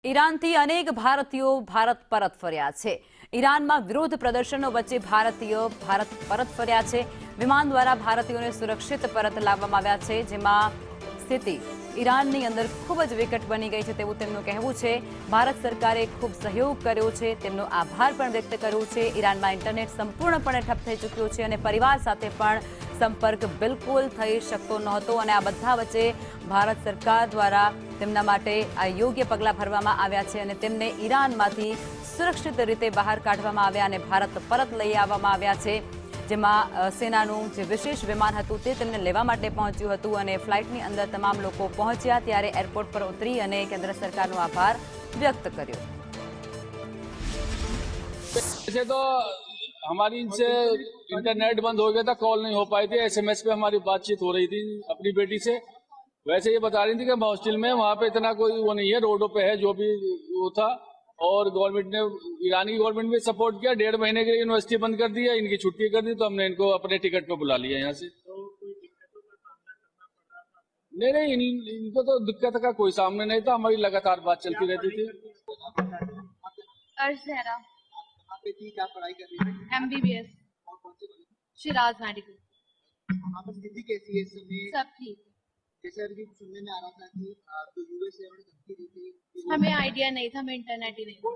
ઈરાનથી અનેક ભારતીયો ભારત પરત ફર્યા છે। ઈરાનમાં વિરોધ પ્રદર્શનો વચ્ચે ભારતીયો ભારત પરત ફર્યા છે। વિમાન દ્વારા ભારતીયોને સુરક્ષિત પરત લાવવામાં આવ્યા છે, જેમાં સ્થિતિ ઈરાનની અંદર ખૂબ જ વિકટ બની ગઈ છે તેવું તેમનું કહેવું છે। ભારત સરકારે ખૂબ સહયોગ કર્યો છે, તેમનો આભાર પણ વ્યક્ત કર્યો છે। ઈરાનમાં ઇન્ટરનેટ સંપૂર્ણપણે ઠપ થઈ ચૂક્યું છે અને પરિવાર સાથે પણ સંપર્ક બિલકુલ થઈ શકતો નહોતો અને આ બધા વચ્ચે ભારત સરકાર દ્વારા તેમના માટે આ યોગ્ય પગલાં ભરવામાં આવ્યા છે અને તેમને ઈરાનમાંથી સુરક્ષિત રીતે બહાર કાઢવામાં આવ્યા અને ભારત પરત લઈ આવવામાં આવ્યા છે, જેમાં સેનાનું જે વિશેષ વિમાન હતું તે તેમને લેવા માટે પહોંચ્યું હતું અને ફ્લાઇટની અંદર તમામ લોકો પહોંચ્યા ત્યારે એરપોર્ટ પર ઉતરી અને કેન્દ્ર સરકારનો આભાર વ્યક્ત કર્યો। वैसे तो हमारी इनसे इंटरनेट बंद हो गया था, कॉल नहीं हो पाई थी, एसएमएस पे हमारी बातचीत हो रही थी अपनी बेटी से। वैसे ये बता रही थी कि हॉस्टल में वहाँ पे इतना कोई वो नहीं है, रोडों पे है जो भी वो था। और गवर्नमेंट ने, ईरानी गवर्नमेंट ने सपोर्ट किया, 1.5 महीने के लिए यूनिवर्सिटी बंद कर दिया, इनकी छुट्टी कर दी, तो हमने इनको अपने टिकट पे बुला लिया यहाँ से। नहीं, इनको तो दिक्कत का कोई सामने नहीं था, हमारी लगातार बात चलती रहती थी। क्या पढ़ाई कर रही है? MBBS Siraj medical. वहाँ पर स्थिति कैसी है इस समय? सब ठीक। जैसे अभी सुनने में आ रहा था कि तो यूएस ने धमकी दी थी। हमें आइडिया नहीं था, हमें इंटरनेट ही नहीं था।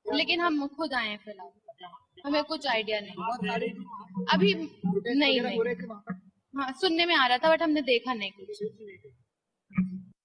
लेकिन हम खुद आए हैं फिलहाल, हमें कुछ आइडिया नहीं अभी नहीं। हाँ, सुनने में आ रहा था बट हमने देखा नहीं कुछ।